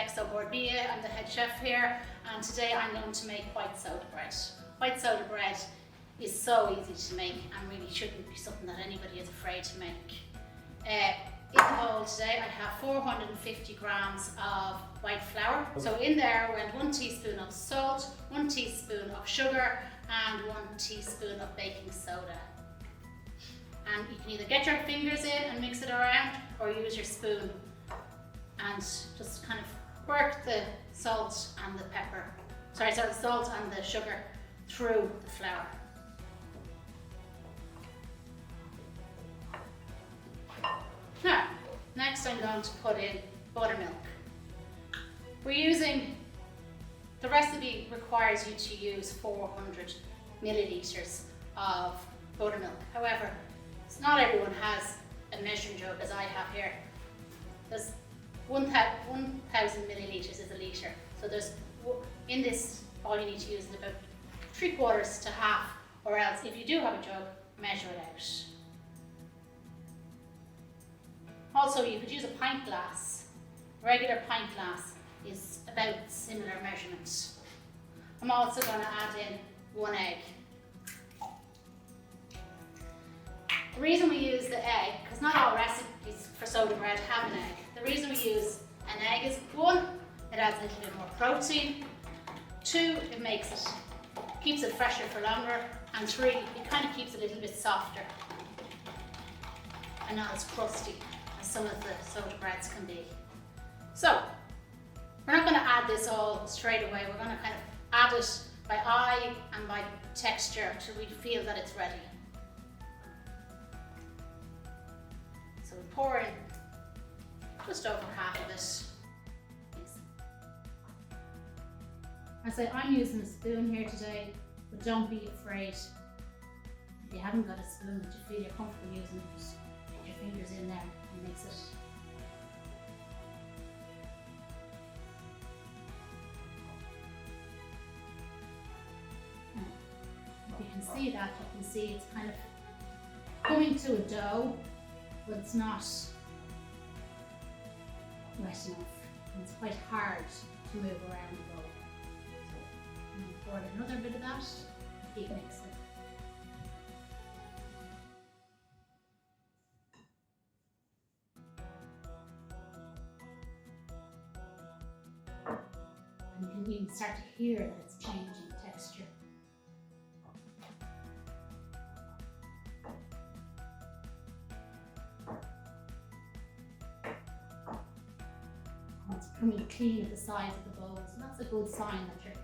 Sodexo Ireland. I'm the head chef here, and today I'm going to make white soda bread. White soda bread is so easy to make and really shouldn't be something that anybody is afraid to make. In the bowl today I have 450 grams of white flour. So in there went 1 teaspoon of salt, 1 teaspoon of sugar and 1 teaspoon of baking soda. And you can either get your fingers in and mix it around or use your spoon and just kind of work the salt and the the salt and the sugar through the flour. Now, next I'm going to put in buttermilk. The recipe requires you to use 400 millilitres of buttermilk. However, not everyone has a measuring jug as I have here. There's 1,000 millilitres is a litre. So in this, all you need to use is about 3/4 to half, or else if you do have a jug, measure it out. Also, you could use a pint glass. A regular pint glass is about similar measurement. I'm also going to add in 1 egg. The reason we use the egg, because not all recipes for soda bread have an egg. The reason we use an egg is 1, it adds a little bit more protein. 2, it keeps it fresher for longer. And 3, it kind of keeps it a little bit softer and not as crusty as some of the soda breads can be. So, we're not going to add this all straight away. We're going to kind of add it by eye and by texture until we feel that it's ready. So we pour in just over half of it. I say I'm using a spoon here today, but don't be afraid. If you haven't got a spoon that you feel you're comfortable using, just get your fingers in there and mix it. If you can see that, you can see it's kind of coming to a dough, but it's not wet enough. And it's quite hard to move around the bowl. So I'm going to pour another bit of that, keep mixing. And you can start to hear that it's changing texture. And it's coming clean at the sides of the bowl, so that's a good sign that you're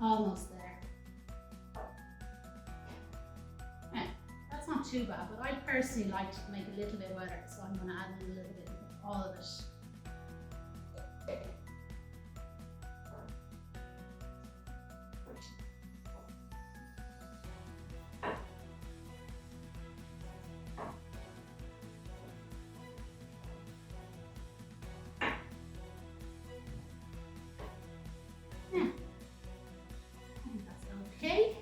almost there. Now, that's not too bad, but I personally like to make it a little bit wetter, so I'm going to add in a little bit of all of it. Okay,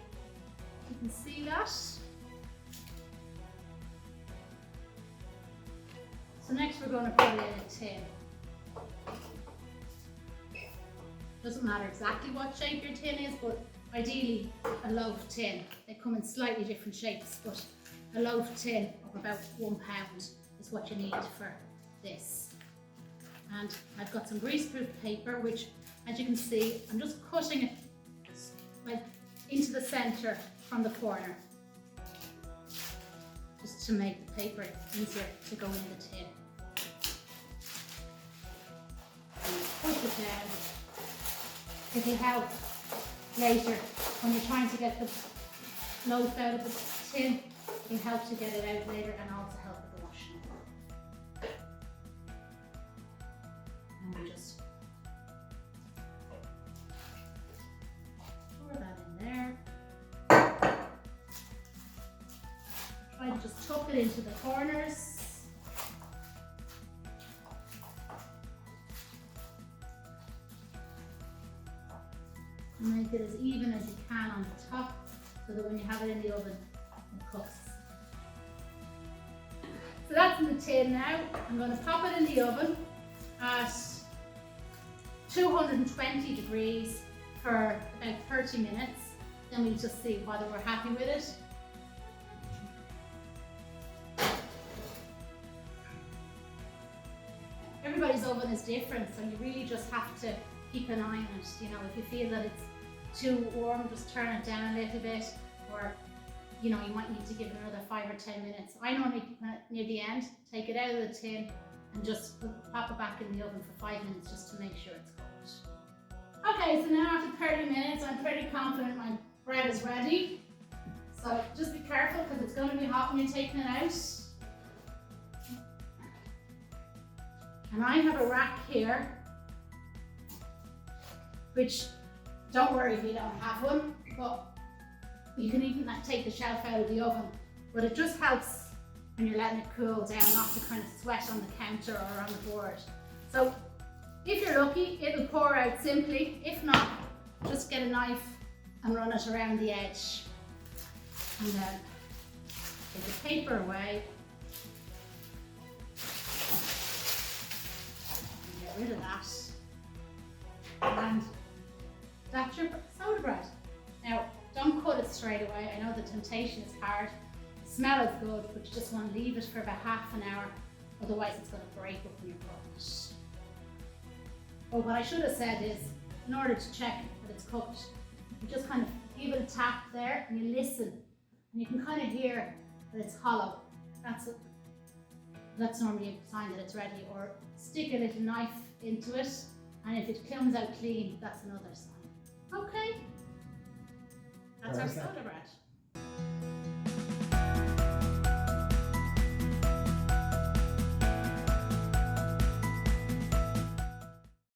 you can see that. So next we're going to put it in a tin. Doesn't matter exactly what shape your tin is, but ideally a loaf tin. They come in slightly different shapes, but a loaf tin of about 1 pound is what you need for this. And I've got some greaseproof paper, which, as you can see, I'm just cutting it like into the centre from the corner, just to make the paper easier to go in the tin. And push it down. It'll help later when you're trying to get the loaf out of the tin. It'll help to get it out later and also help with the washing. And we just pour that in there. Try to just tuck it into the corners. And make it as even as you can on the top, so that when you have it in the oven, it cooks. So that's in the tin now. I'm going to pop it in the oven at 220 degrees for about 30 minutes. Then we'll just see whether we're happy with it. Everybody's oven is different, so you really just have to keep an eye on it. You know, if you feel that it's too warm, just turn it down a little bit, or you know, you might need to give it another 5 or 10 minutes. I normally, near the end, take it out of the tin and just pop it back in the oven for 5 minutes just to make sure it's cooked. Okay, so now after 30 minutes, I'm pretty confident my bread is ready. So just be careful because it's going to be hot when you're taking it out. And I have a rack here, which, don't worry if you don't have one, but you can even take the shelf out of the oven. But it just helps when you're letting it cool down, not to kind of sweat on the counter or on the board. So if you're lucky, it'll pour out simply. If not, just get a knife and run it around the edge. And then take the paper away. Get rid of that. And that's your soda bread. Now, don't cut it straight away. I know the temptation is hard. The smell is good, but you just want to leave it for about half an hour. Otherwise, it's going to break up when you're cooking it. But what I should have said is, in order to check that it's cooked, you just kind of give it a tap there and you listen. And you can kind of hear that it's hollow. That's normally a sign that it's ready. Or stick a little knife into it, and if it comes out clean, that's another sign. Okay, that's our soda bread.